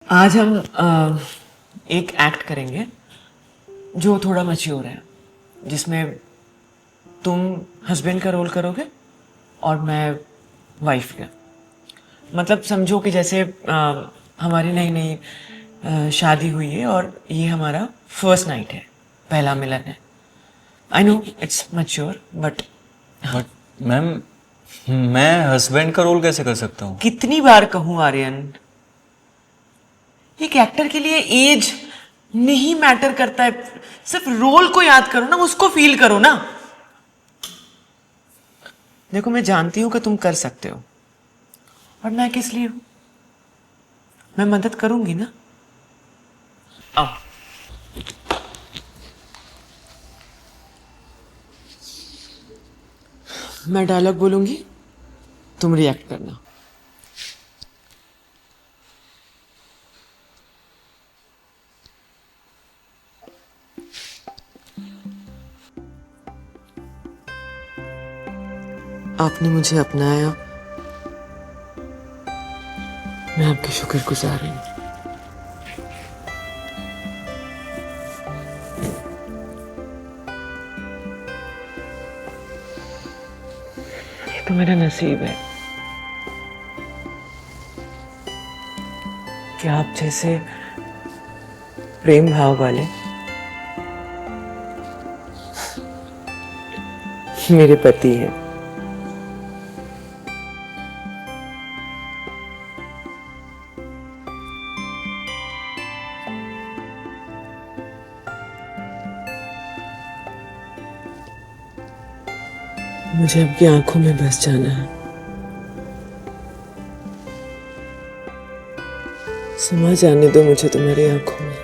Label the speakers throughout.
Speaker 1: आज हम एक एक्ट करेंगे जो थोड़ा मैच्योर है, जिसमें तुम हस्बैंड का रोल करोगे और मैं वाइफ का। मतलब समझो कि जैसे हमारी नई नई शादी हुई है और ये हमारा फर्स्ट नाइट है, पहला मिलन है। I know it's mature but
Speaker 2: but ma'am, मैं हस्बैंड का रोल कैसे कर सकता हूँ?
Speaker 1: कितनी बार कहूँ आर्यन, एक एक्टर के लिए एज नहीं मैटर करता है। सिर्फ रोल को याद करो ना, उसको फील करो ना। देखो मैं जानती हूं कि तुम कर सकते हो, और मैं किस लिए हूं? मैं मदद करूंगी ना। आओ। मैं डायलॉग बोलूंगी, तुम रिएक्ट करना। आपने मुझे अपनाया, मैं आपकी शुक्रगुजार हूं। ये तो मेरा नसीब है कि आप जैसे प्रेम भाव वाले मेरे पति हैं। मुझे आपकी आंखों में बस जाना है, समा जाने दो मुझे तुम्हारी आंखों में।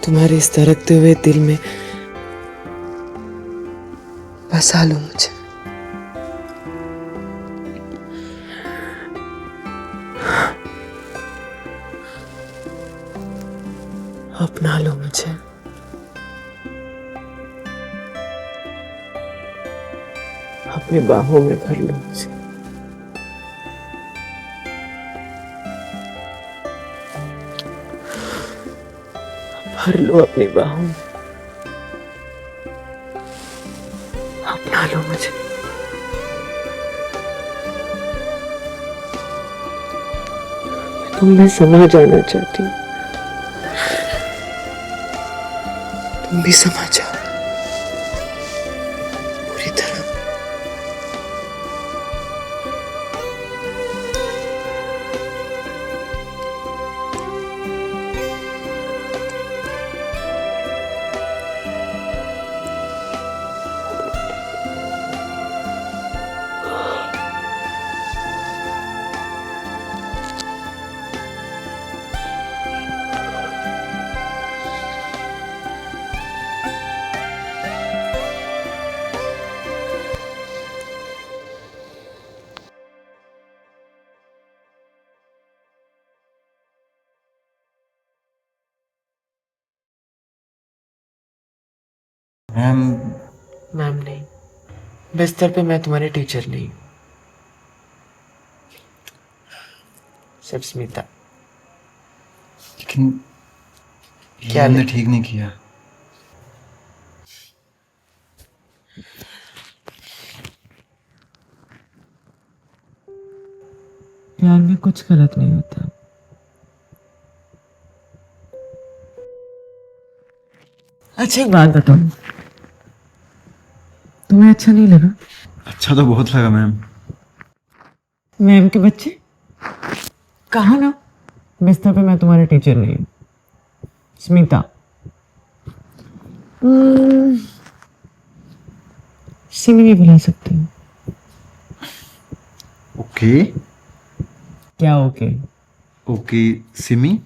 Speaker 1: तुम्हारे इस धड़कते हुए दिल में बसा लो मुझे। अपना लो मुझे। अपनी बाहों में भर लो मुझे। भर लो अपनी बाहों में। अपना लो मुझे। तुम मैं समा जाना चाहती हूँ, तुम भी समा जाओ पूरी तरह।
Speaker 2: मैम,
Speaker 1: मैम नहीं, बिस्तर पे मैं तुम्हारी टीचर नहीं हूँ, सिर्फ स्मिता।
Speaker 2: लेकिन ये
Speaker 1: क्या
Speaker 2: हमने
Speaker 1: लेकिन?
Speaker 2: ठीक नहीं किया।
Speaker 1: प्यार में कुछ गलत नहीं होता। अच्छा एक बात बताओ, तुम्हें अच्छा नहीं लगा?
Speaker 2: अच्छा तो बहुत लगा मैम।
Speaker 1: मैम के बच्चे, कहा ना बिस्तर पे मैं तुम्हारी टीचर नहीं हूँ, स्मिता। सिमी भी बुला सकती हूँ।
Speaker 2: ओके।
Speaker 1: क्या ओके?
Speaker 2: ओके सिमी।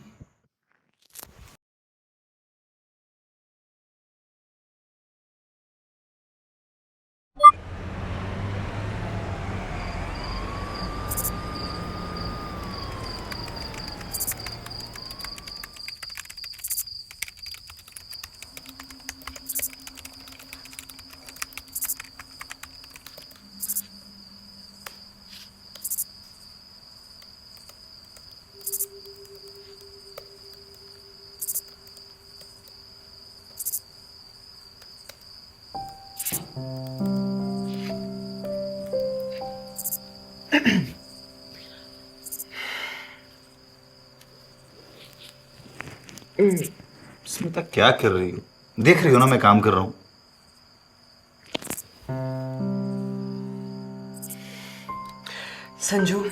Speaker 3: स्मिता क्या कर रही हो? देख रही हो ना मैं काम कर रहा हूं।
Speaker 1: संजू,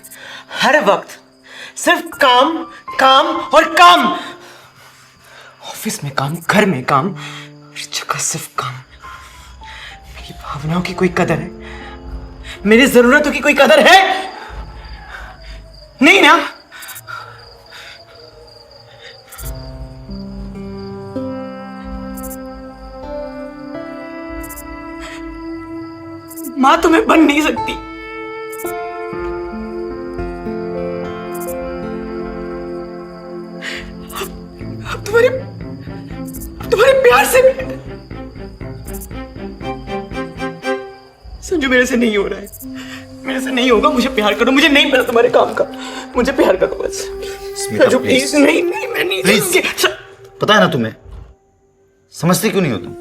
Speaker 1: हर वक्त सिर्फ काम, काम और काम। ऑफिस में काम, घर में काम, हर जगह सिर्फ काम। मेरी भावनाओं की कोई कदर है? मेरी जरूरतों की कोई कदर है? नहीं ना। मां तुम्हें बन नहीं सकती। अब तुम्हारे प्यार से संजू, मेरे से नहीं हो रहा है, मेरे से नहीं होगा। मुझे प्यार करो, मुझे नहीं पता तुम्हारे काम का, मुझे प्यार करो बस।
Speaker 3: स्मिता,
Speaker 1: संजू
Speaker 3: प्लीज।
Speaker 1: प्लीज, नहीं नहीं, मैं नहीं
Speaker 3: प्लीज।
Speaker 1: सुनूंगी।
Speaker 3: पता है ना तुम्हें, समझती क्यों नहीं हो तुम?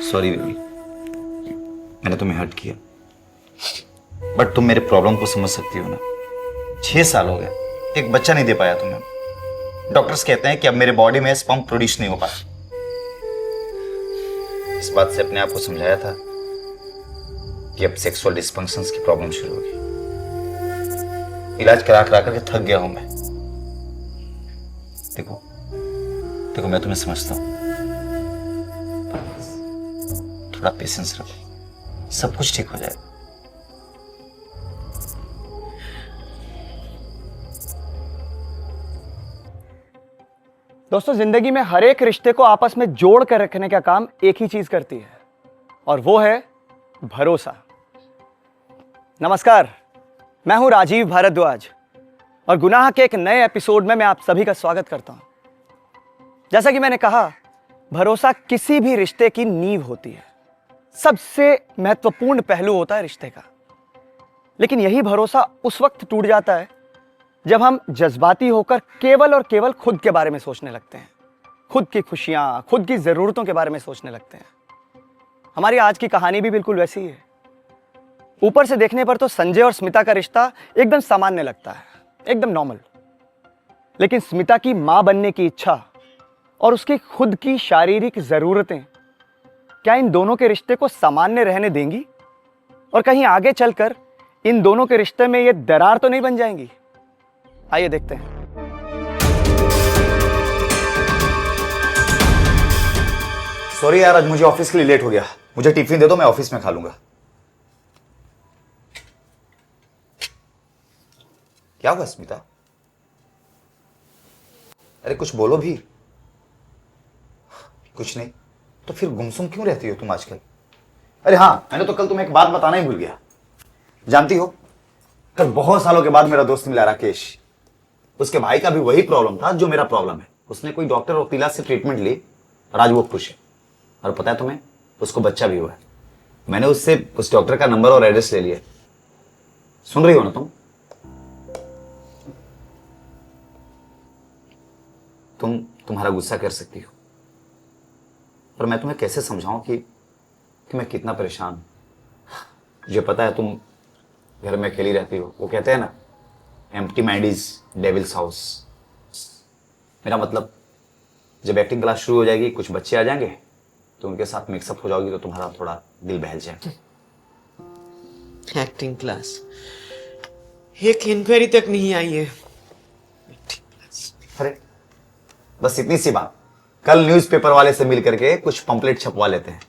Speaker 3: सॉरी बेबी, मैंने तुम्हें हर्ट किया, बट तुम मेरे प्रॉब्लम को समझ सकती हो ना। 6 साल हो गए, एक बच्चा नहीं दे पाया तुम्हें। डॉक्टर्स कहते हैं कि अब मेरे बॉडी में स्पर्म प्रोड्यूस नहीं हो पाया। इस बात से अपने आप को समझाया था कि अब सेक्सुअल डिस्फंक्शंस की प्रॉब्लम शुरू होगी। इलाज करा करा करके थक गया हूं मैं। देखो देखो, मैं तुम्हें समझता हूं, थोड़ा पेशेंस रखो, सब कुछ ठीक हो जाएगा।
Speaker 4: दोस्तों, जिंदगी में हर एक रिश्ते को आपस में जोड़ कर रखने का काम एक ही चीज करती है, और वो है भरोसा। नमस्कार, मैं हूं राजीव भारद्वाज, और गुनाह के एक नए एपिसोड में मैं आप सभी का स्वागत करता हूं। जैसा कि मैंने कहा, भरोसा किसी भी रिश्ते की नींव होती है, सबसे महत्वपूर्ण पहलू होता है रिश्ते का। लेकिन यही भरोसा उस वक्त टूट जाता है जब हम जज्बाती होकर केवल और केवल खुद के बारे में सोचने लगते हैं, खुद की खुशियां, खुद की जरूरतों के बारे में सोचने लगते हैं। हमारी आज की कहानी भी बिल्कुल वैसी ही है। ऊपर से देखने पर तो संजय और स्मिता का रिश्ता एकदम सामान्य लगता है, एकदम नॉर्मल। लेकिन स्मिता की मां बनने की इच्छा और उसकी खुद की शारीरिक जरूरतें क्या इन दोनों के रिश्ते को सामान्य रहने देंगी? और कहीं आगे चलकर इन दोनों के रिश्ते में ये दरार तो नहीं बन जाएंगी? आइए देखते हैं।
Speaker 3: सॉरी यार, आज मुझे ऑफिस के लिए लेट हो गया। मुझे टिफिन दे दो, मैं ऑफिस में खा लूंगा। क्या हुआ स्मिता? अरे कुछ बोलो भी। कुछ नहीं तो फिर गुमसुम क्यों रहती हो तुम आजकल? अरे हाँ, मैंने तो कल तुम्हें एक बात बताना ही भूल गया। जानती हो, कल बहुत सालों के बाद मेरा दोस्त मिला राकेश। उसके भाई का भी वही प्रॉब्लम था जो मेरा प्रॉब्लम है। उसने कोई डॉक्टर और वकीला से ट्रीटमेंट ली और आज वो खुश है। और पता है तुम्हें, उसको बच्चा भी हुआ है। मैंने उससे उस डॉक्टर का नंबर और एड्रेस ले लिया। सुन रही हो ना तुम्हारा गुस्सा कर सकती हो, पर मैं तुम्हें कैसे समझाऊं कि मैं कितना परेशान हूं। मुझे पता है तुम घर में अकेली रहती हो। वो कहते हैं ना, empty mind is devils house. मेरा मतलब, जब एक्टिंग क्लास शुरू हो जाएगी, कुछ बच्चे आ जाएंगे तो उनके साथ मिक्सअप हो जाओगी तो तुम्हारा थोड़ा दिल बहल जाएगा।
Speaker 1: Acting class? एक इंक्वायरी तक नहीं आई है।
Speaker 3: अरे बस इतनी सी बात, कल न्यूज़पेपर वाले से मिल करके कुछ पंपलेट छपवा लेते हैं।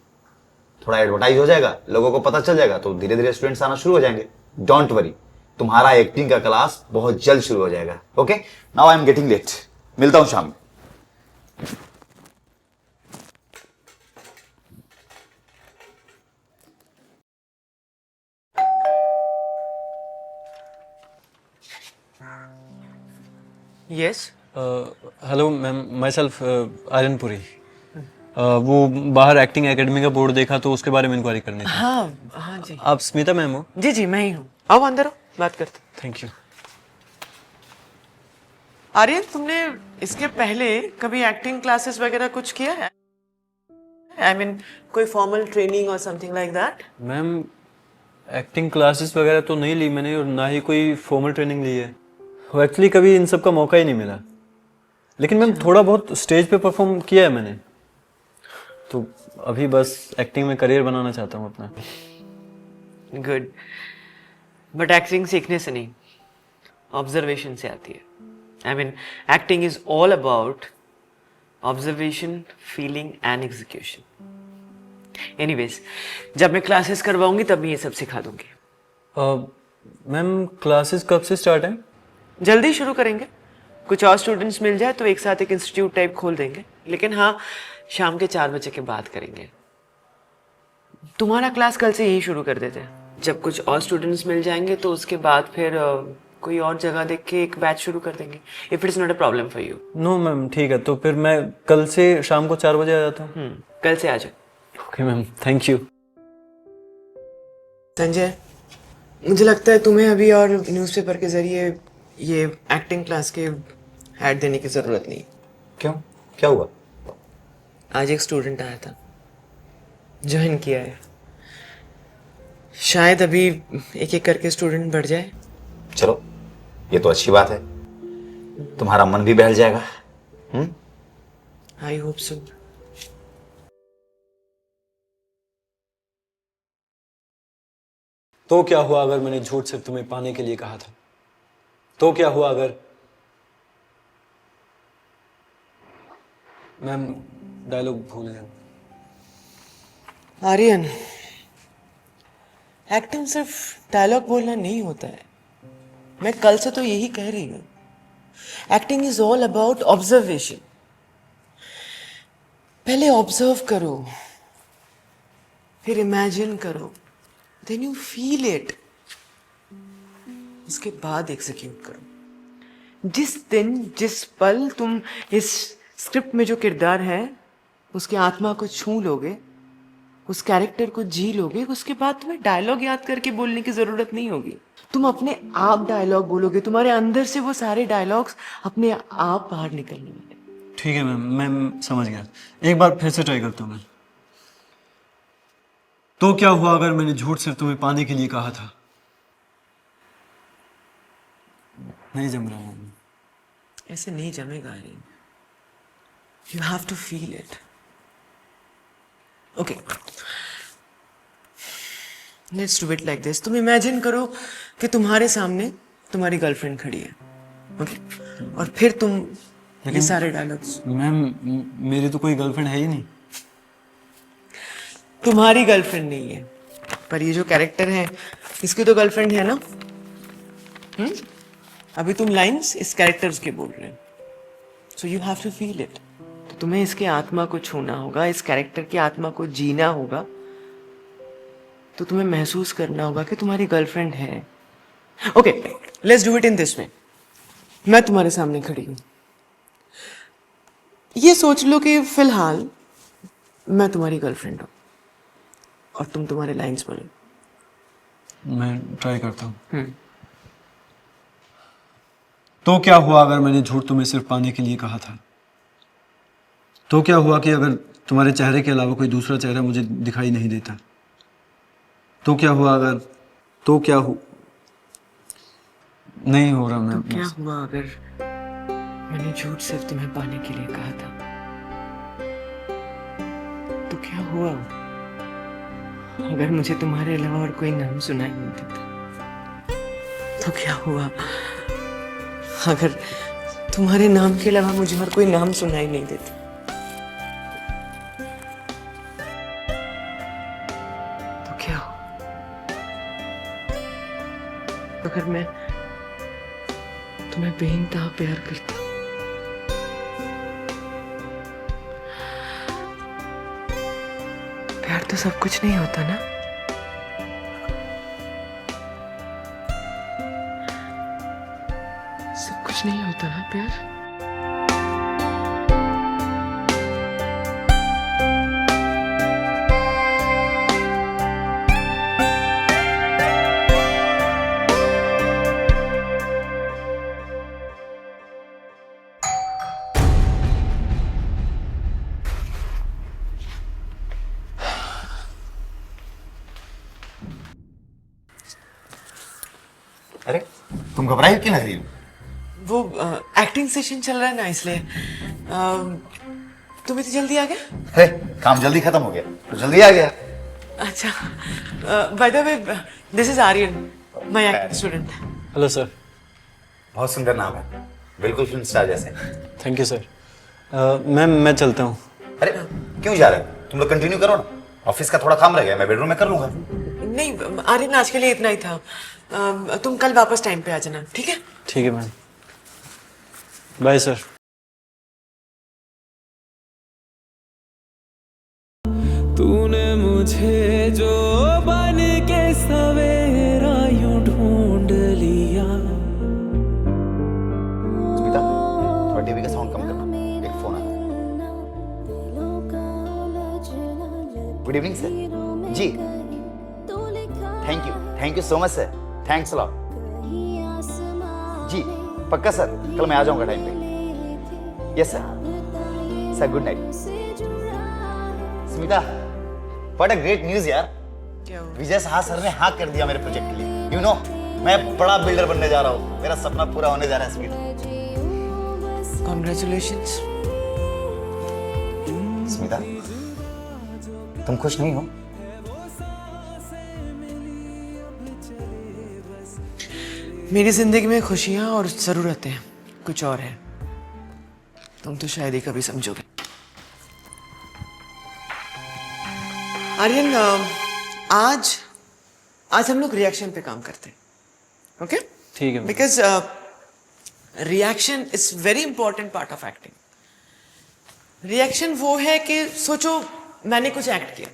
Speaker 3: थोड़ा एडवर्टाइज हो जाएगा, लोगों को पता चल जाएगा, तो धीरे धीरे स्टूडेंट्स आना शुरू हो जाएंगे। डोंट वरी, तुम्हारा एक्टिंग का क्लास बहुत जल्द शुरू हो जाएगा। Okay, now I am getting late. मिलता हूं शाम में।
Speaker 1: Yes.
Speaker 2: Hello ma'am, myself Aryan Puri. वो बाहर एक्टिंग एकेडमी का बोर्ड देखा तो उसके बारे में इंक्वायरी करनी थी।
Speaker 1: हाँ हाँ जी
Speaker 2: आप स्मिता मैम हो?
Speaker 1: जी जी, मैं ही हूँ। आओ अंदर आओ, बात करते।
Speaker 2: Thank you.
Speaker 1: आर्यन, तुमने इसके पहले कभी एक्टिंग क्लासेस वगैरह कुछ किया है? आई मीन कोई फॉर्मल ट्रेनिंग और something like that?
Speaker 2: Ma'am acting classes वगैरह तो नहीं ली मैंने और ना ही कोई फॉर्मल ट्रेनिंग ली है। वो एक्चुअली कभी इन सब का मौका ही नहीं मिला। लेकिन मैम थोड़ा बहुत स्टेज पे परफॉर्म किया है मैंने, तो अभी बस एक्टिंग में करियर बनाना चाहता हूँ अपना।
Speaker 1: गुड, बट एक्टिंग सीखने से नहीं, ऑब्जर्वेशन से आती है। I mean acting is all about observation, feeling and execution. Anyways, जब मैं क्लासेस करवाऊंगी तब मैं ये सब सिखा दूंगी।
Speaker 2: मैम क्लासेस कब से स्टार्ट है?
Speaker 1: जल्दी शुरू करेंगे। कुछ और स्टूडेंट्स मिल जाए तो एक साथ एक इंस्टीट्यूट टाइप खोल देंगे, लेकिन हाँ शाम के 4 बजे के बाद करेंगे। तुम्हारा क्लास कल से यही शुरू कर देते हैं। जब कुछ और स्टूडेंट्स मिल जाएंगे तो उसके बाद फिर कोई और जगह देख के एक बैच शुरू कर देंगे, if it is not a problem for you.
Speaker 2: No ma'am ठीक है, तो फिर मैं कल से शाम को 4 बजे आ जाता हूँ।
Speaker 1: कल से आ जाओ।
Speaker 2: Okay ma'am, thank you.
Speaker 1: Sanjay, मुझे लगता है तुम्हें अभी और न्यूज़पेपर के जरिए ये एक्टिंग क्लास के ऐड देने की जरूरत नहीं।
Speaker 3: क्यों, क्या हुआ?
Speaker 1: आज एक स्टूडेंट आया था, ज्वाइन किया है। शायद अभी एक एक करके स्टूडेंट बढ़ जाए।
Speaker 3: चलो ये तो अच्छी बात है, तुम्हारा मन भी बहल जाएगा।
Speaker 1: I hope so.
Speaker 2: तो क्या हुआ अगर मैंने झूठ सिर्फ तुम्हें पाने के लिए कहा था? तो क्या हुआ अगर मैम डायलॉग भूल गया।
Speaker 1: आर्यन, एक्टिंग सिर्फ डायलॉग बोलना नहीं होता है। मैं कल से तो यही कह रही हूँ। Acting is all about observation. पहले ऑब्जर्व करो, फिर इमेजिन करो, देन यू फील इट, उसके बाद एग्जीक्यूट करो। जिस दिन जिस पल तुम इस स्क्रिप्ट में जो किरदार है उसकी आत्मा को छू लोगे, उस कैरेक्टर को जी लोगे, उसके बाद तुम्हें डायलॉग याद करके बोलने की जरूरत नहीं होगी। तुम अपने आप डायलॉग बोलोगे, तुम्हारे अंदर से वो सारे डायलॉग्स अपने आप बाहर निकलने वाले।
Speaker 2: ठीक है मैम, मैं समझ गया। एक बार फिर से ट्राई करता हूँ मैं। तो क्या हुआ अगर मैंने झूठ सिर्फ तुम्हें पाने के लिए कहा था? नहीं जम रहा मैम।
Speaker 1: ऐसे नहीं जमेगा Aryan. You have to feel it. Okay, let's do it like this. तुम इमेजिन करो कि तुम्हारे सामने तुम्हारी गर्लफ्रेंड खड़ी है, ओके? और फिर तुम ये सारे डायलॉग्स।
Speaker 2: मैम मेरी तो कोई गर्लफ्रेंड है ही नहीं।
Speaker 1: तुम्हारी गर्लफ्रेंड नहीं है, पर ये जो कैरेक्टर है इसकी तो गर्लफ्रेंड है ना? अभी तुम लाइंस इस कैरेक्टर्स के बोल रहे हो, so you have to feel it. तो तुम्हें इसके आत्मा को छूना होगा, इस कैरेक्टर की आत्मा को जीना होगा। तो तुम्हें महसूस करना होगा कि तुम्हारी गर्लफ्रेंड है। Okay, let's do it in this way. मैं तुम्हारे सामने खड़ी हूं, ये सोच लो कि फिलहाल मैं तुम्हारी गर्लफ्रेंड हूं और तुम तुम्हारे लाइंस बोलो।
Speaker 2: मैं ट्राई करता हूँ। तो क्या हुआ अगर मैंने झूठ तुम्हें सिर्फ पाने के लिए कहा था? तो क्या हुआ कि अगर तुम्हारे चेहरे के अलावा कोई दूसरा चेहरा मुझे दिखाई नहीं देता? तो क्या हुआ अगर तो क्या नहीं हो रहा मैम।
Speaker 1: तो क्या हुआ अगर मैंने झूठ सिर्फ तुम्हें पाने के लिए कहा था? तो क्या हुआ अगर मुझे तुम्हारे अलावा और कोई नाम सुनाई नहीं देता? तो क्या हुआ अगर तुम्हारे नाम के अलावा मुझे और कोई नाम सुनाई नहीं देता? तो क्या हो अगर मैं तुम्हें बेइंतहा प्यार करता? प्यार तो सब कुछ नहीं होता ना। सब कुछ नहीं होता ना प्यार।
Speaker 3: तुम घबराई क्यों लग रही हो?
Speaker 1: वो एक्टिंग सेशन चल रहा है ना, इसलिए तुम इतनी जल्दी आ गए?
Speaker 3: अरे काम जल्दी खत्म हो गया तो जल्दी आ गया।
Speaker 1: अच्छा, by the way this is Aryan, my acting student.
Speaker 2: Hello sir.
Speaker 3: बहुत सुंदर नाम है, बिल्कुल फिल्म स्टार जैसे।
Speaker 2: Thank you sir. मैम मैं चलता हूँ।
Speaker 3: अरे क्यों जा रहे हो? तुम लोग कंटिन्यू करो ना, ऑफिस का थोड़ा काम रह गया, मैं बेडरूम में कर लूंगा।
Speaker 1: नहीं आर्यन, आज के लिए इतना ही था। तुम कल वापस टाइम पे आ जाना, ठीक है?
Speaker 2: ठीक है मैम, बाय सर।
Speaker 5: तूने मुझे जो बन के सवेरा यूं ढूंढ लिया।
Speaker 3: स्मिता, थोड़ा टीवी का साउंड कम करना, एक फोन आ रहा है। Good evening sir. जी thank you so much sir, thanks a lot. जी पक्का सर, कल मैं आ जाऊंगा टाइम पे। Yes sir, good night. Smita, what a great news यार।
Speaker 1: क्या हुआ?
Speaker 3: विजय साहा सर ने हाँ कर दिया मेरे प्रोजेक्ट के लिए। यू नो, मैं बड़ा बिल्डर बनने जा रहा हूँ, मेरा सपना पूरा होने जा रहा है स्मिता।
Speaker 1: कॉन्ग्रेचुलेशंस।
Speaker 3: स्मिता, तुम खुश नहीं हो?
Speaker 1: मेरी जिंदगी में खुशियां और जरूरतें कुछ और है, तुम तो शायद ही कभी समझोगे। आर्यन, आज हम लोग रिएक्शन पे काम करते हैं, ओके?
Speaker 2: ठीक है।
Speaker 1: Because reaction is very important part of acting. Reaction वो है कि सोचो मैंने कुछ एक्ट किया,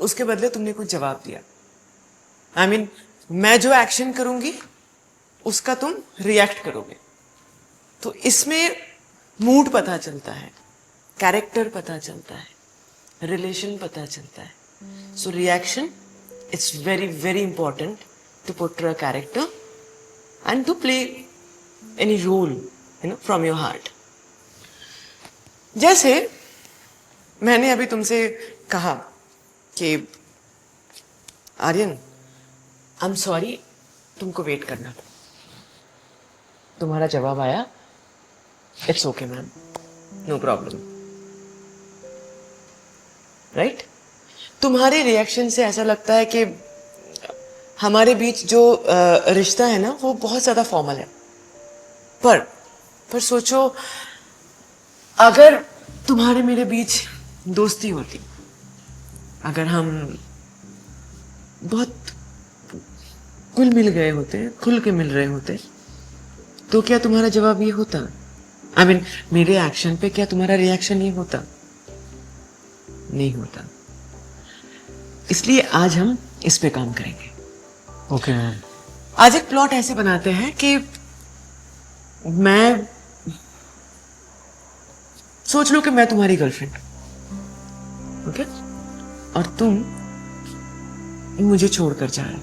Speaker 1: उसके बदले तुमने कुछ जवाब दिया। आई मीन मैं जो एक्शन करूंगी उसका तुम रिएक्ट करोगे, तो इसमें मूड पता चलता है, कैरेक्टर पता चलता है, रिलेशन पता चलता है। So reaction it's very very important to portray a character and to play any role, you know, from your heart. जैसे मैंने अभी तुमसे कहा कि आर्यन, आई एम सॉरी तुमको वेट करना, तुम्हारा जवाब आया, it's okay ma'am, no problem, right? तुम्हारे रिएक्शन से ऐसा लगता है कि हमारे बीच जो रिश्ता है ना वो बहुत ज्यादा फॉर्मल है, पर सोचो अगर तुम्हारे मेरे बीच दोस्ती होती, अगर हम बहुत कुल मिल गए होते, खुल के मिल रहे होते, तो क्या तुम्हारा जवाब ये होता? आई मीन मेरे एक्शन पे क्या तुम्हारा रिएक्शन ये होता? नहीं होता। इसलिए आज हम इस पे काम करेंगे।
Speaker 2: Okay ma'am.
Speaker 1: आज एक प्लॉट ऐसे बनाते हैं कि मैं सोच लो कि मैं तुम्हारी गर्लफ्रेंड, ओके? और तुम मुझे छोड़कर जा रहे हो,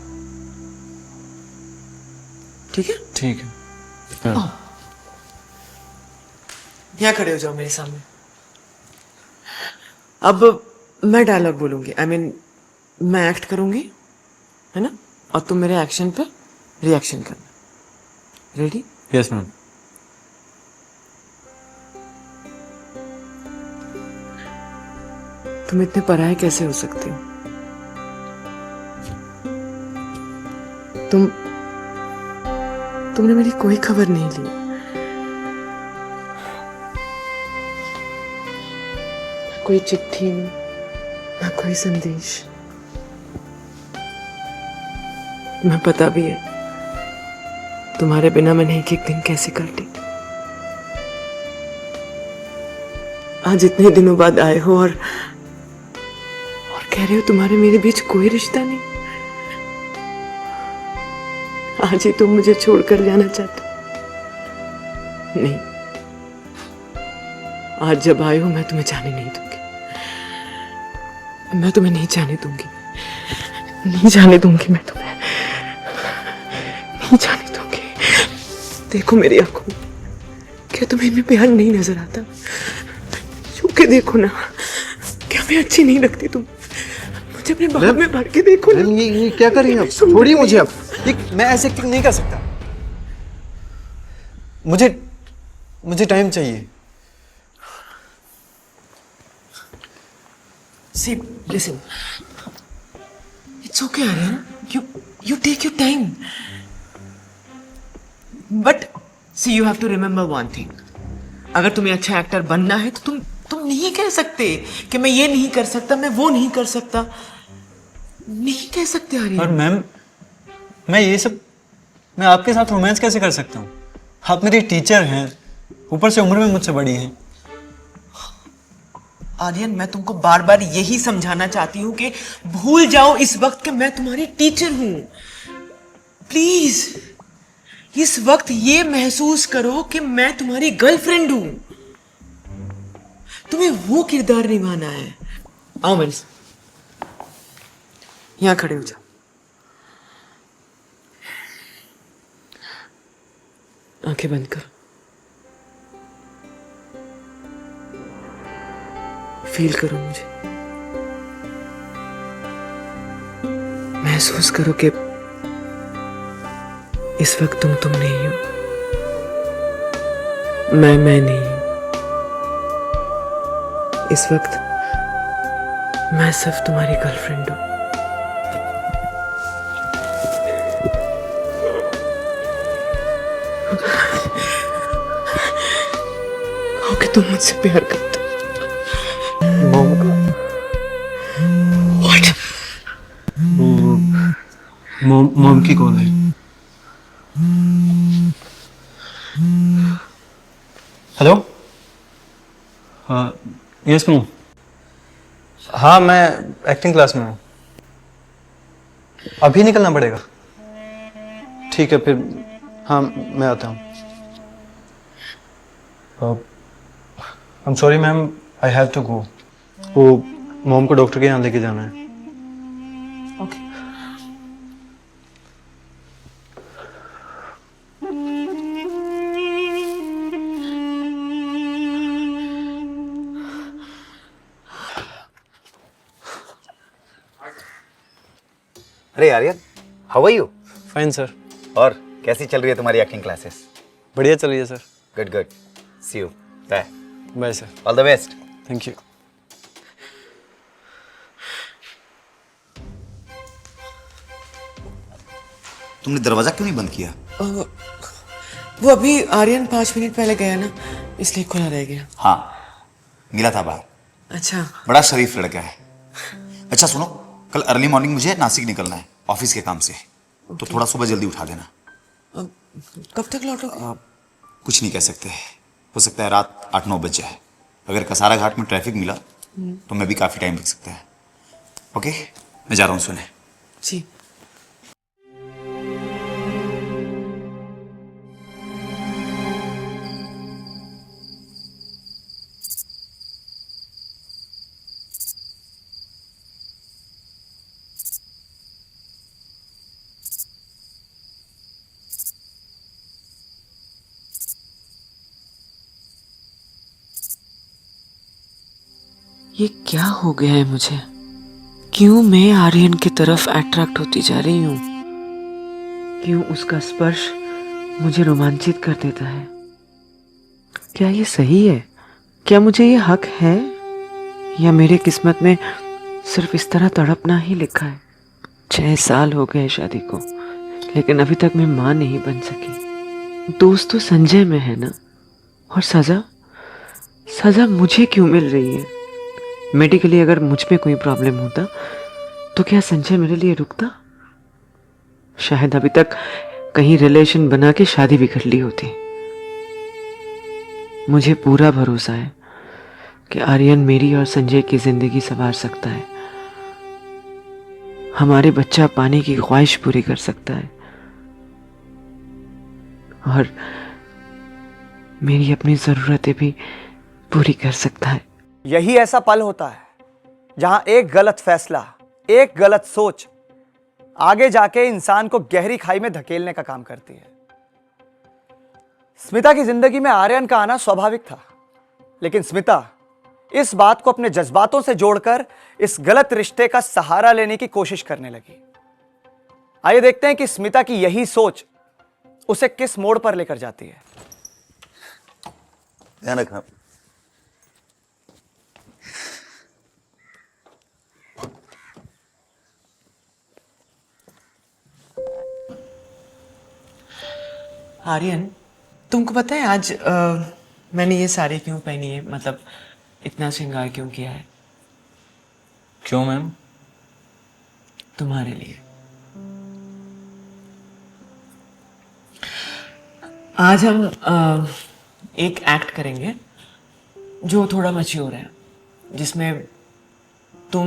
Speaker 1: ठीक है?
Speaker 2: ठीक है।
Speaker 1: यहाँ खड़े हो जाओ मेरे सामने। अब मैं डायलॉग बोलूंगी, आई मीन मैं एक्ट करूंगी, है ना? और तुम मेरे एक्शन पे रिएक्शन करना। रेडी?
Speaker 2: Yes ma'am.
Speaker 1: तुम इतने पराये कैसे हो सकते हो? तुमने मेरी कोई खबर नहीं ली, कोई चिट्ठी, ना कोई संदेश। मैं पता भी है तुम्हारे बिना मैंने एक दिन कैसे काटी। आज इतने दिनों बाद आए हो और कह रहे हो तुम्हारे मेरे बीच कोई रिश्ता नहीं। आज ही तुम मुझे छोड़कर जाना चाहते हो? नहीं, आज जब आए हो मैं तुम्हें जाने नहीं दूंगी, मैं तुम्हें नहीं जाने दूंगी, नहीं जाने दूंगी, मैं तुम्हें नहीं जाने दूंगी। देखो मेरी आंखों में, क्या तुम्हें इनमें प्यार नहीं नजर आता? छू के देखो ना, क्या मैं अच्छी नहीं लगती? तुम मुझे अपने बाहों में भर के देखो ना।
Speaker 2: ये क्या कर रही हैं आप? छोड़िए मुझे अब। मैं ऐसे एक्टिंग नहीं कर सकता। मुझे मुझे टाइम चाहिए।
Speaker 1: See, listen. It's okay, Aryan. You take your time. But see, you have to remember one thing. अगर तुम्हें अच्छा एक्टर बनना है तो तुम नहीं कह सकते कि मैं ये नहीं कर सकता, मैं वो नहीं कर सकता। नहीं कह सकते
Speaker 2: और
Speaker 1: आर्यन।
Speaker 2: मैम, मैं आपके साथ रोमांस कैसे कर सकता हूँ? आप मेरी टीचर हैं, ऊपर से उम्र में मुझसे बड़ी हैं।
Speaker 1: आर्यन, मैं तुमको बार बार यही समझाना चाहती हूँ कि भूल जाओ इस वक्त कि मैं तुम्हारी टीचर हूँ। प्लीज इस वक्त ये महसूस करो कि मैं तुम्हारी गर्लफ्रेंड हूँ। तुम्हें वो किरदार निभाना है। आओ मेरे साथ, यहां खड़े हो जाओ। आंखें बंद करो। फील करो मुझे। महसूस करो कि इस वक्त तुम नहीं हो, मैं नहीं हूं। इस वक्त मैं सिर्फ तुम्हारी गर्लफ्रेंड हूं। कहो कि तुम मुझसे प्यार करते हो।
Speaker 2: मॉम का
Speaker 1: What?
Speaker 2: मॉम की कॉल है। हेलो। हाँ, यस मॉम। हाँ, मैं एक्टिंग क्लास में हूँ। अभी निकलना पड़ेगा। ठीक है फिर, हाँ मैं आता हूँ। I am sorry ma'am, I have to go. वो मॉम को डॉक्टर के यहाँ लेके जाना है।
Speaker 1: ओके।
Speaker 3: अरे Aryan, how are you?
Speaker 2: Fine sir.
Speaker 3: और कैसी चल रही है तुम्हारी एक्टिंग क्लासेस?
Speaker 2: बढ़िया चल रही है सर।
Speaker 3: Good good, see you, bye.
Speaker 2: Bye sir.
Speaker 3: All the best.
Speaker 2: Thank you.
Speaker 3: तुमने दरवाजा क्यों नहीं बंद किया?
Speaker 1: वो अभी आर्यन 5 मिनट पहले गया ना, इसलिए खुला रह गया।
Speaker 3: हाँ, मिला था बाहर।
Speaker 1: अच्छा।
Speaker 3: बड़ा शरीफ लड़का है। अच्छा सुनो, कल अर्ली मॉर्निंग मुझे नासिक निकलना है ऑफिस के काम से, तो थोड़ा सुबह जल्दी उठा देना।
Speaker 1: कब तक लौटोगे?
Speaker 3: कुछ नहीं कह सकते, हो सकता है रात 8-9 बज जाए। अगर कसारा घाट में ट्रैफिक मिला तो मैं भी काफी टाइम लग सकता है। ओके, मैं जा रहा हूँ सोने।
Speaker 1: जी। ये क्या हो गया है मुझे? क्यों मैं आर्यन की तरफ अट्रैक्ट होती जा रही हूँ? क्यों उसका स्पर्श मुझे रोमांचित कर देता है? क्या ये सही है? क्या मुझे ये हक है, या मेरे किस्मत में सिर्फ इस तरह तड़पना ही लिखा है? 6 साल हो गए शादी को, लेकिन अभी तक मैं माँ नहीं बन सकी। दोस्त तो संजय में है ना, और सजा मुझे क्यों मिल रही है? मेडिकली अगर मुझ में कोई प्रॉब्लम होता तो क्या संजय मेरे लिए रुकता? शायद अभी तक कहीं रिलेशन बना के शादी भी कर ली होती। मुझे पूरा भरोसा है कि आर्यन मेरी और संजय की जिंदगी संवार सकता है, हमारे बच्चा पाने की ख्वाहिश पूरी कर सकता है, और मेरी अपनी जरूरतें भी पूरी कर सकता है।
Speaker 4: यही ऐसा पल होता है जहां एक गलत फैसला, एक गलत सोच आगे जाके इंसान को गहरी खाई में धकेलने का काम करती है। स्मिता की जिंदगी में आर्यन का आना स्वाभाविक था, लेकिन स्मिता इस बात को अपने जज्बातों से जोड़कर इस गलत रिश्ते का सहारा लेने की कोशिश करने लगी। आइए देखते हैं कि स्मिता की यही सोच उसे किस मोड़ पर लेकर जाती है।
Speaker 3: ध्यान रखना।
Speaker 1: आर्यन, तुमको पता है आज मैंने ये साड़ी क्यों पहनी है, मतलब इतना श्रृंगार क्यों किया है?
Speaker 2: क्यों मैम?
Speaker 1: तुम्हारे लिए। आज हम एक एक्ट करेंगे जो थोड़ा मैच्योर है, जिसमें तुम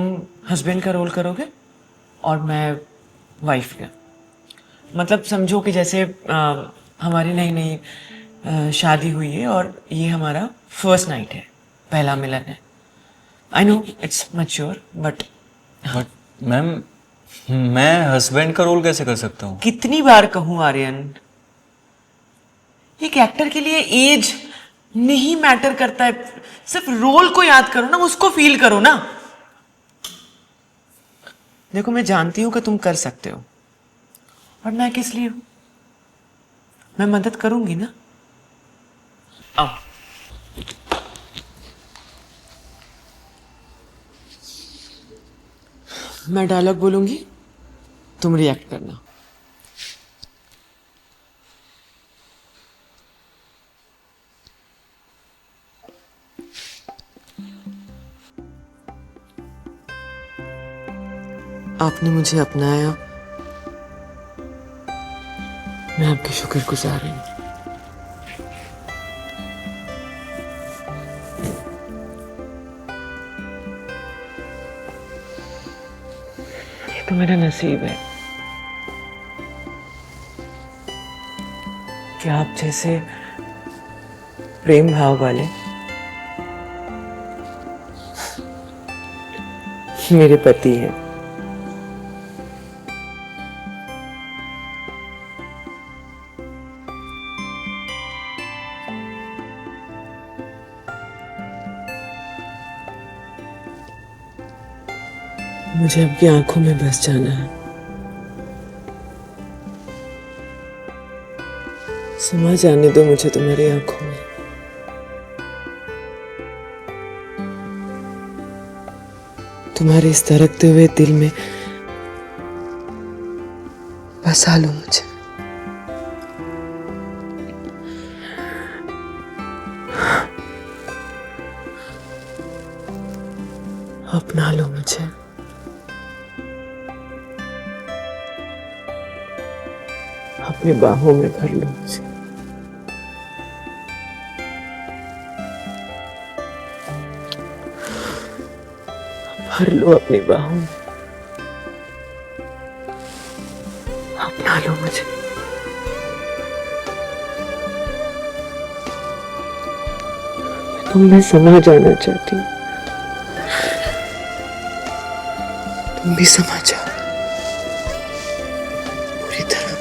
Speaker 1: हस्बैंड का रोल करोगे और मैं वाइफ का। मतलब समझो कि जैसे हमारी नई नई शादी हुई है और ये हमारा फर्स्ट नाइट है, पहला मिलन है। I know it's mature but
Speaker 2: but ma'am, मैं हस्बैंड का रोल कैसे कर सकता हूँ?
Speaker 1: कितनी बार कहूँ आर्यन, एक एक्टर के लिए एज नहीं मैटर करता है, सिर्फ रोल को याद करो ना, उसको फील करो ना। देखो मैं जानती हूं कि तुम कर सकते हो, और मैं किस लिए हूं? मैं मदद करूंगी ना। आओ। मैं डायलॉग बोलूंगी, तुम रिएक्ट करना। आपने मुझे अपनाया, मैं आपकी शुक्रगुजार हूं। ये तो मेरा नसीब है कि आप जैसे प्रेम भाव वाले मेरे पति हैं। मुझे आपकी आंखों में बस जाना है, समा जाने दो मुझे तुम्हारी आंखों में। तुम्हारे इस धड़कते हुए दिल में बसा लो मुझे। अपना लो मुझे। अपनी बाहों में भर लो मुझे। भर लो अपनी बाहों में, अपना लो मुझे। तुम में समा जाना चाहती हूँ, तुम भी समा जाओ पूरी तरह।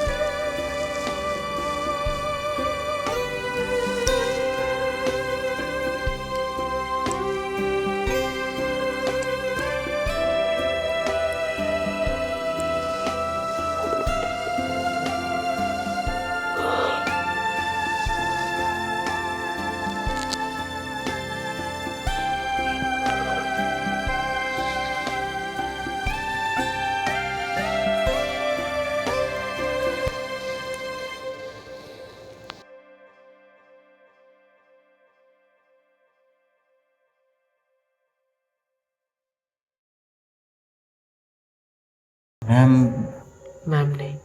Speaker 2: मैम,
Speaker 1: मैम नहीं,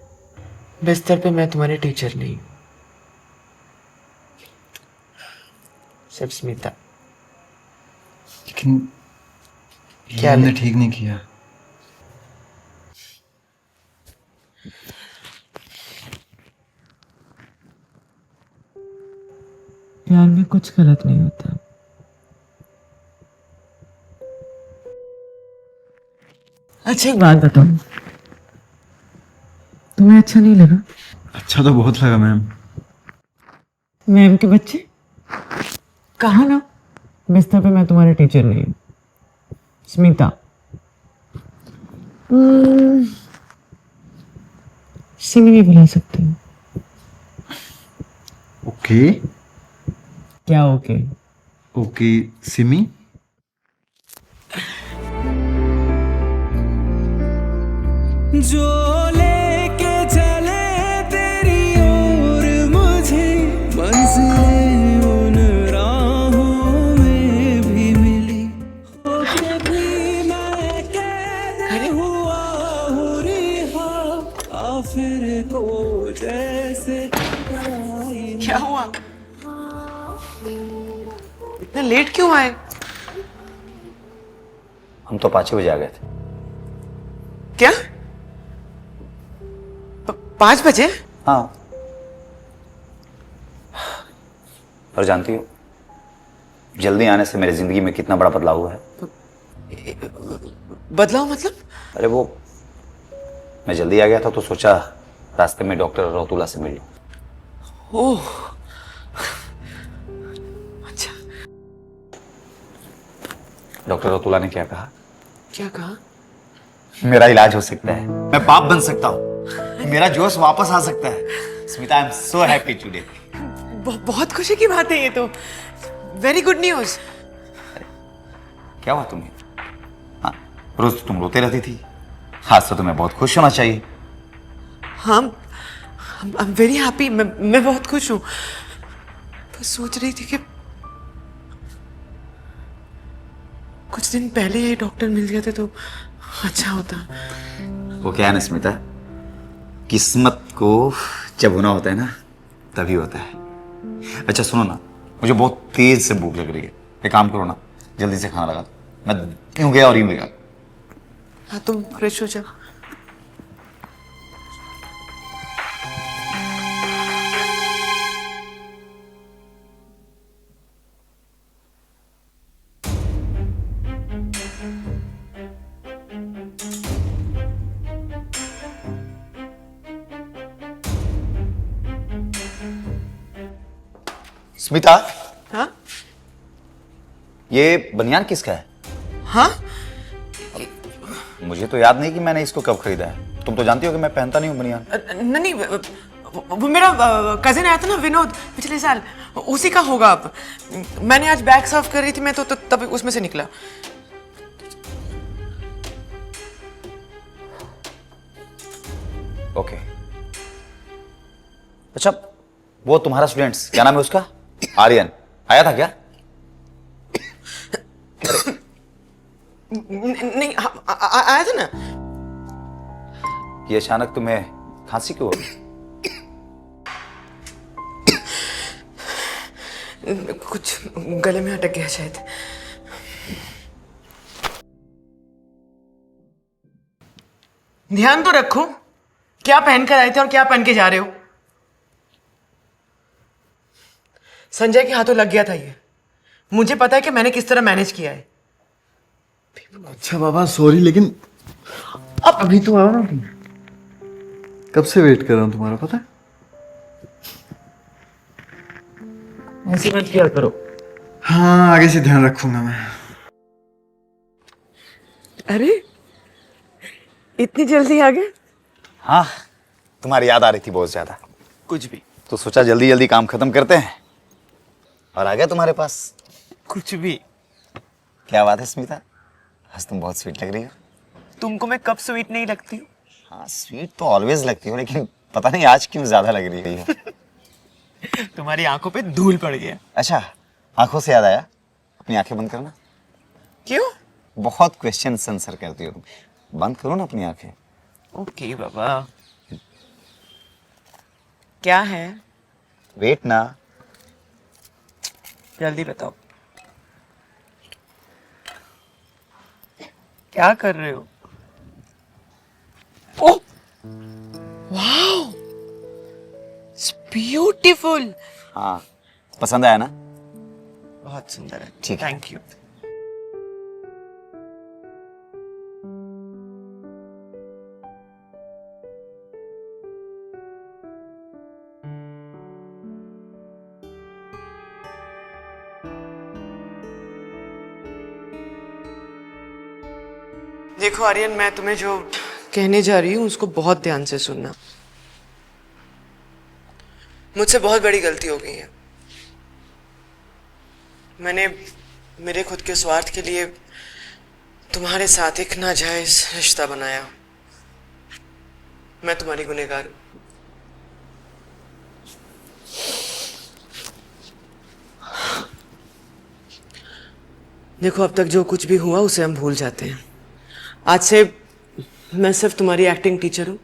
Speaker 1: बिस्तर पे मैं तुम्हारी टीचर नहीं हूं, सिर्फ स्मिता।
Speaker 2: लेकिन
Speaker 1: क्या
Speaker 2: ये हमने
Speaker 1: लेकिन?
Speaker 2: ठीक नहीं किया।
Speaker 1: प्यार में कुछ गलत नहीं होता। अच्छा एक बात बताओ, तुम्हें अच्छा नहीं लगा?
Speaker 2: अच्छा तो बहुत लगा मैम।
Speaker 1: मैम के बच्चे, कहा ना बिस्तर पे मैं तुम्हारी टीचर नहीं हूँ, स्मिता। सिमी भी बुला सकते हो।
Speaker 2: ओके।
Speaker 1: क्या ओके?
Speaker 3: ओके सिमी,
Speaker 5: जो लेके चले तेरी ओर मुझे, मंजिलें उन राहों में भी मिली, होके भी मैं कैद हुआ हूँ रिहा, काफिर को जैसे
Speaker 1: क्या हुआ? इतना लेट क्यों आए?
Speaker 3: हम तो 5 बजे आ गए थे।
Speaker 1: क्या? 5 बजे?
Speaker 3: हाँ, और जानती हो जल्दी आने से मेरी जिंदगी में कितना बड़ा बदलाव हुआ है।
Speaker 1: बदलाव मतलब?
Speaker 3: अरे वो, मैं जल्दी आ गया था तो सोचा रास्ते में डॉक्टर रोतुला से मिल लूं।
Speaker 1: ओह, अच्छा।
Speaker 3: डॉक्टर रोतुला ने क्या कहा?
Speaker 1: क्या कहा?
Speaker 3: मेरा इलाज हो सकता है, मैं बाप बन सकता हूँ, मेरा जोश वापस आ सकता है। Smita, I am so happy today.
Speaker 1: बहुत खुशी की बात है ये तो। Very good news.
Speaker 3: क्या हुआ तुम्हें? हाँ, रोज तो तुम रोते रहती थी, आज तो तुम्हें बहुत खुश होना चाहिए।
Speaker 1: हाँ, आई एम वेरी हैप्पी। मैं बहुत खुश हूँ। बस सोच रही थी कि कुछ दिन पहले ये डॉक्टर मिल गए थे तो अच्छा होता।
Speaker 3: वो क्या है ना स्मिता, किस्मत को जब होना होता है ना तभी होता है। अच्छा सुनो ना, मुझे बहुत तेज से भूख लग रही है, एक काम करो ना, जल्दी से खाना लगा दो। मैं यूं गया और यूं गया।
Speaker 1: हाँ, तुम फ्रेश हो जाओ।
Speaker 3: स्मिता,
Speaker 1: हाँ
Speaker 3: ये बनियान किसका है?
Speaker 1: हाँ,
Speaker 3: मुझे तो याद नहीं कि मैंने इसको कब खरीदा है। तुम तो जानती हो कि मैं पहनता नहीं हूँ बनियान।
Speaker 1: नहीं, वो मेरा कजिन आया था ना विनोद पिछले साल, उसी का होगा। अब मैंने आज बैग साफ कर रही थी मैं तो तब उसमें से निकला।
Speaker 3: ओके। अच्छा, वो तुम्हारा स्टूडेंट्स क्या नाम है उसका? आर्यन आया था क्या?
Speaker 1: नहीं, आया था ना।
Speaker 3: ये अचानक तुम्हें खांसी क्यों हो गई?
Speaker 1: कुछ गले में अटक गया शायद। ध्यान तो रखो क्या पहन कर आए थे और क्या पहन के जा रहे हो। संजय के हाथों लग गया था ये। मुझे पता है कि मैंने किस तरह मैनेज किया है।
Speaker 2: अच्छा बाबा सॉरी, लेकिन अब अभी तो आओ ना तुम। कब से वेट कर रहा हूँ तुम्हारा, पता है?
Speaker 1: ऐसे मत किया करो।
Speaker 2: हाँ, आगे से ध्यान रखूंगा मैं।
Speaker 1: अरे इतनी जल्दी आ गए?
Speaker 3: हाँ, तुम्हारी याद आ रही थी बहुत ज्यादा।
Speaker 1: कुछ भी।
Speaker 3: तो सोचा जल्दी जल्दी काम खत्म करते हैं और आ गया तुम्हारे पास।
Speaker 1: कुछ भी।
Speaker 3: क्या बात है स्मिता, आज तुम बहुत स्वीट लग रही हो।
Speaker 1: तुमको मैं कब स्वीट नहीं लगती हूँ?
Speaker 3: हाँ, स्वीट तो ऑलवेज लगती हो, लेकिन पता नहीं आज क्यों ज्यादा लग रही हो।
Speaker 1: तुम्हारी आंखों पे धूल पड़ गया।
Speaker 3: अच्छा, आंखों से याद आया, अपनी आंखें बंद करना।
Speaker 1: क्यों?
Speaker 3: बहुत क्वेश्चन आंसर करती हो तुम, बंद करो ना अपनी आंखें।
Speaker 1: ओके बाबा। क्या है?
Speaker 3: वेट ना।
Speaker 1: जल्दी बताओ। क्या कर रहे हो? Oh wow, it's beautiful.
Speaker 3: हाँ, पसंद आया ना?
Speaker 1: बहुत सुंदर है।
Speaker 3: ठीक है।
Speaker 1: Thank you. देखो आर्यन, मैं तुम्हें जो कहने जा रही हूँ उसको बहुत ध्यान से सुनना। मुझसे बहुत बड़ी गलती हो गई है। मैंने मेरे खुद के स्वार्थ के लिए तुम्हारे साथ एक नाजायज रिश्ता बनाया। मैं तुम्हारी गुनहगार हूं। देखो, अब तक जो कुछ भी हुआ उसे हम भूल जाते हैं। आज से मैं सिर्फ तुम्हारी एक्टिंग टीचर हूं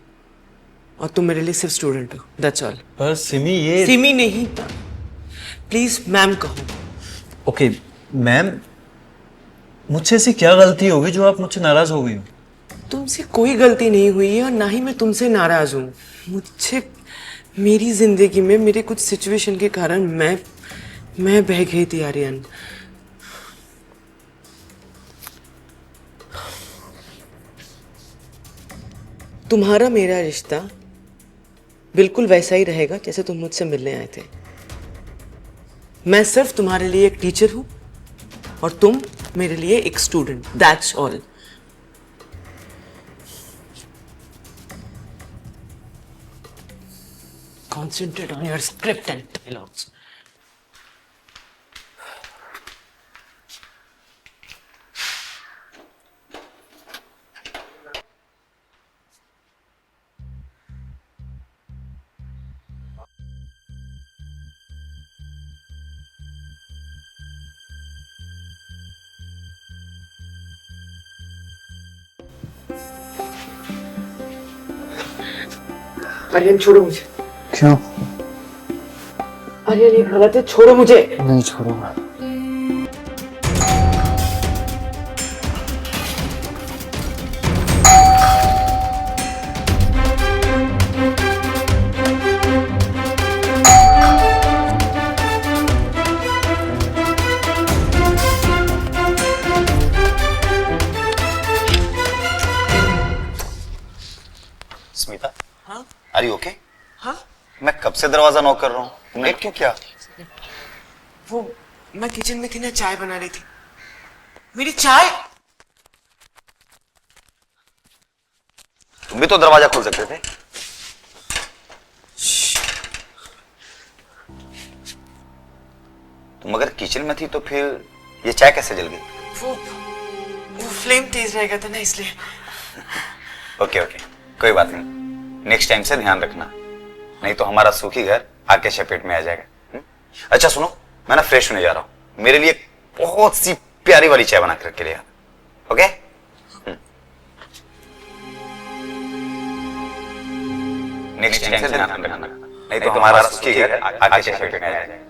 Speaker 1: और तुम मेरे लिए सिर्फ स्टूडेंट हो। That's all.
Speaker 2: पर सिमी ये
Speaker 1: सिमी नहीं, प्लीज मैम कहो।
Speaker 2: ओके मैम, मुझसे ऐसी क्या गलती होगी जो आप मुझसे नाराज हो गई हो?
Speaker 1: तुमसे कोई गलती नहीं हुई है और ना ही मैं तुमसे नाराज हूं। मुझे मेरी जिंदगी में मेरे कुछ सिचुएशन के कारण मैं बह गई थी आर्यन। तुम्हारा मेरा रिश्ता बिल्कुल वैसा ही रहेगा जैसे तुम मुझसे मिलने आए थे। मैं सिर्फ तुम्हारे लिए एक टीचर हूं और तुम मेरे लिए एक student. That's all. Concentrate on your script and dialogues. Aryan छोड़ो मुझे।
Speaker 3: क्यों?
Speaker 1: आर्यन ये गलत है, छोड़ो मुझे।
Speaker 3: नहीं छोड़ूंगा। स्मिता,
Speaker 1: हाँ
Speaker 3: आर यू ओके?
Speaker 1: हाँ।
Speaker 3: मैं कब से दरवाजा नॉक कर रहा हूँ, तुमने क्यों किया?
Speaker 1: वो मैं किचन में थी ना, चाय बना रही थी। मेरी चाय।
Speaker 3: तुम भी तो दरवाजा खोल सकते थे। तुम अगर किचन में थी तो फिर ये चाय कैसे जल गई?
Speaker 1: वो फ्लेम तेज रह गया था ना, इसलिए।
Speaker 3: ओके ओके, कोई बात नहीं। नेक्स्ट टाइम से ध्यान रखना, नहीं तो हमारा सूखी घर आग के चपेट में आ जाएगा। अच्छा सुनो, मैं ना फ्रेश होने जा रहा हूँ, मेरे लिए बहुत सी प्यारी वाली चाय बना करके ले आना। ओके? नेक्स्ट टाइम से ध्यान रखना, नहीं तो हमारा सूखी घर आग के चपेट में आ जाएगा।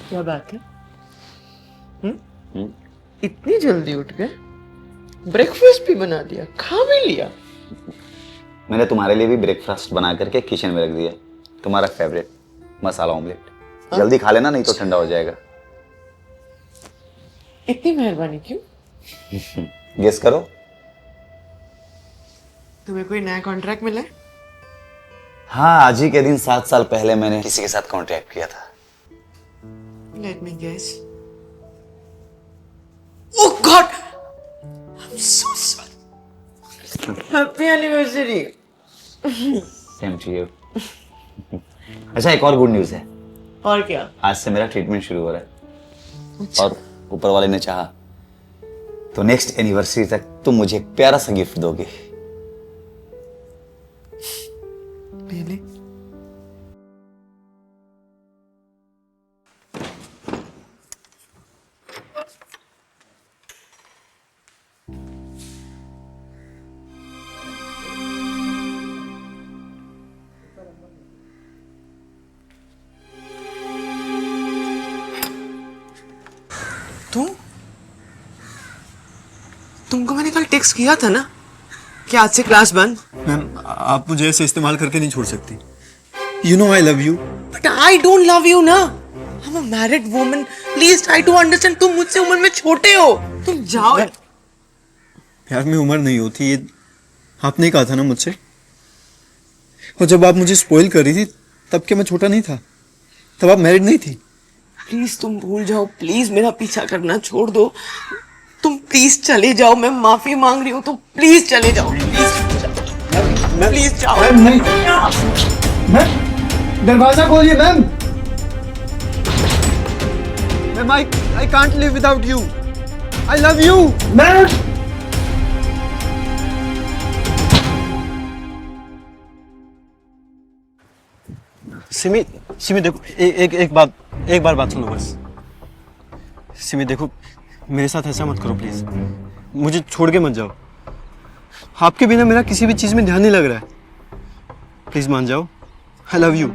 Speaker 1: क्या बात है? इतनी जल्दी उठ गए? ब्रेकफास्ट भी बना दिया, खा भी लिया।
Speaker 3: मैंने तुम्हारे लिए भी ब्रेकफास्ट बना करके किचन में रख दिया, तुम्हारा फेवरेट मसाला ऑमलेट। जल्दी खा लेना, नहीं तो ठंडा हो जाएगा।
Speaker 1: इतनी मेहरबानी क्यों?
Speaker 3: गेस करो।
Speaker 1: तुम्हें कोई नया कॉन्ट्रैक्ट मिला है?
Speaker 3: हाँ, आज ही के दिन 7 साल पहले मैंने किसी के साथ कॉन्ट्रैक्ट किया था।
Speaker 1: Let me guess. Oh God! I'm so sorry. Happy anniversary.
Speaker 3: Same to you. अच्छा, एक और गुड न्यूज़ है।
Speaker 1: और क्या?
Speaker 3: आज से मेरा ट्रीटमेंट शुरू हो रहा है। और ऊपर वाले ने चाहा तो नेक्स्ट एनिवर्सरी तक तुम मुझे एक प्यारा सा गिफ्ट दोगे।
Speaker 1: Really? टेक्स्ट किया था ना कि आज से क्लास बंद।
Speaker 2: मैम आप मुझे ऐसे इस्तेमाल करके नहीं छोड़ सकती। You know I love you.
Speaker 1: But I don't love you ना, I am a married woman, please try to understand. तुम मुझसे उम्र में छोटे हो, तुम जाओ।
Speaker 2: प्यार में उम्र नहीं होती, ये आपने कहा था ना मुझसे। और जब आप मुझे स्पॉइल कर रही थी तब क्या मैं छोटा नहीं था? तब आप मैरिड नहीं थी?
Speaker 1: प्लीज तुम भूल जाओ, प्लीज मेरा पीछा करना छोड़ दो। तुम प्लीज चले जाओ, मैं माफी मांग रही हूँ, तुम प्लीज चले जाओ, प्लीज जाओ।
Speaker 2: नहीं मैम, दरवाजा खोलिए ma'am. Ma'am I can't live without you, I love you ma'am. Simi Simi देखो, एक बार बात सुनो बस। सिमी देखो, मेरे साथ ऐसा मत करो प्लीज, मुझे छोड़ के मत जाओ। आपके बिना मेरा किसी भी चीज में ध्यान नहीं लग रहा है। प्लीज मान जाओ, आई लव यू।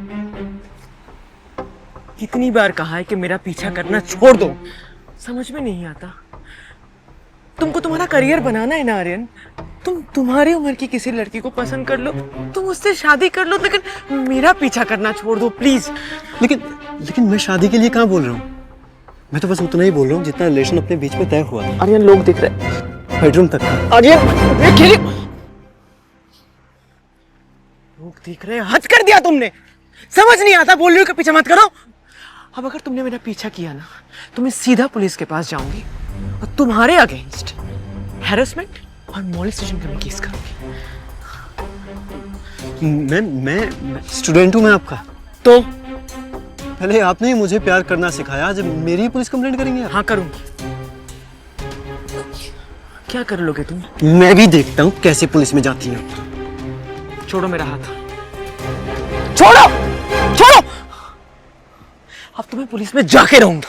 Speaker 1: कितनी बार कहा है कि मेरा पीछा करना छोड़ दो, समझ में नहीं आता। तुमको तुम्हारा करियर बनाना है ना आर्यन, तुम तुम्हारी उम्र की किसी लड़की को पसंद कर लो, तुम उससे शादी कर लो, लेकिन मेरा पीछा करना छोड़ दो प्लीज।
Speaker 2: लेकिन मैं शादी के लिए कहाँ बोल रहा हूँ? मैं तो बस उतना ही बोल रहा हूँ जितना रिलेशन अपने बीच में तय हुआ था।
Speaker 1: आर्यन लोग दिख रहे हैं,
Speaker 2: बेडरूम तक।
Speaker 1: आर्यन लोग दिख रहे हैं, हद कर दिया तुमने। समझ नहीं आता, बोल रही हो कि पीछा मत करो। अब अगर तुमने मेरा पीछा किया ना तो मैं सीधा पुलिस के पास जाऊंगी और तुम्हारे अगेंस्ट हैरेसमेंट और मॉलेस्टेशन का मैं केस करूंगी।
Speaker 2: मैं स्टूडेंट हूँ मैं आपका।
Speaker 1: तो
Speaker 2: पहले आपने ही मुझे प्यार करना सिखाया, जब मेरी ही पुलिस कंप्लेंट करेंगे आप?
Speaker 1: हाँ करूंगी। क्या कर लोगे तुम?
Speaker 2: मैं भी देखता हूँ कैसे पुलिस में जाती है।
Speaker 1: छोड़ो मेरा हाथ, छोड़ो छोड़ो। अब तुम्हें पुलिस में जाके रहूंगा।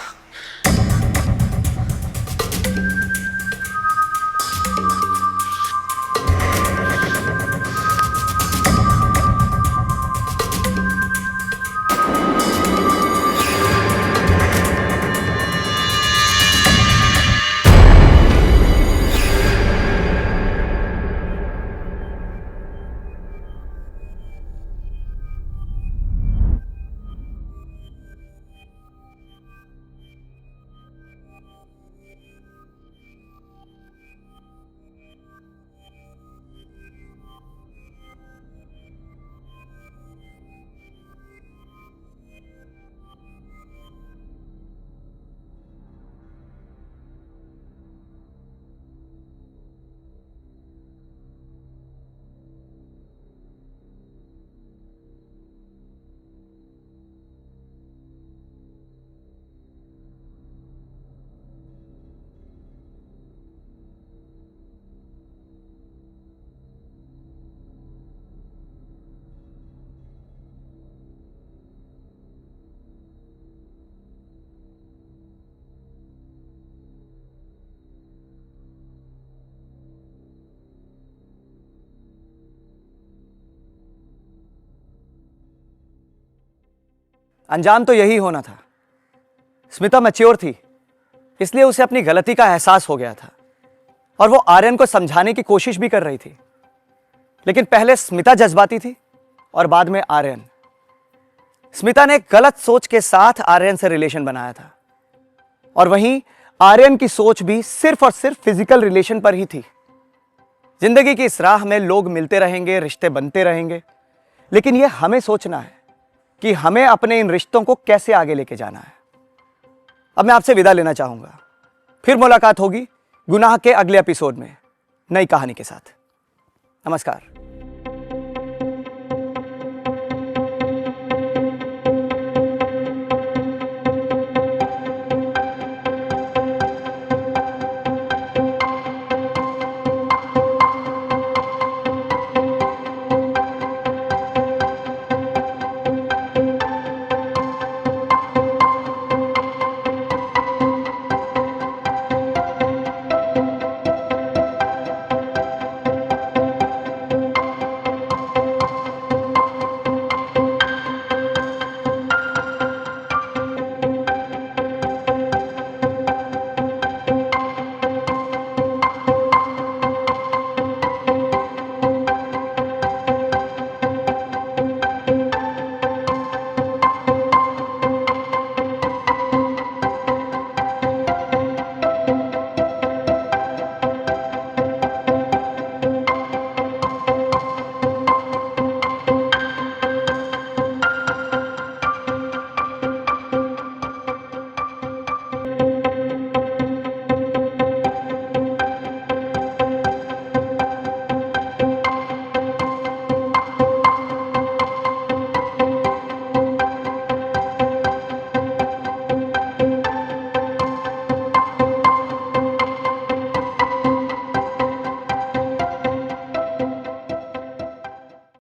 Speaker 4: अंजाम तो यही होना था। स्मिता मैच्योर थी, इसलिए उसे अपनी गलती का एहसास हो गया था और वो आर्यन को समझाने की कोशिश भी कर रही थी। लेकिन पहले स्मिता जज्बाती थी और बाद में आर्यन। स्मिता ने गलत सोच के साथ आर्यन से रिलेशन बनाया था और वहीं आर्यन की सोच भी सिर्फ और सिर्फ फिजिकल रिलेशन पर ही थी। जिंदगी की इस राह में लोग मिलते रहेंगे, रिश्ते बनते रहेंगे, लेकिन यह हमें सोचना है कि हमें अपने इन रिश्तों को कैसे आगे लेके जाना है। अब मैं आपसे विदा लेना चाहूंगा, फिर मुलाकात होगी गुनाह के अगले एपिसोड में नई कहानी के साथ। नमस्कार।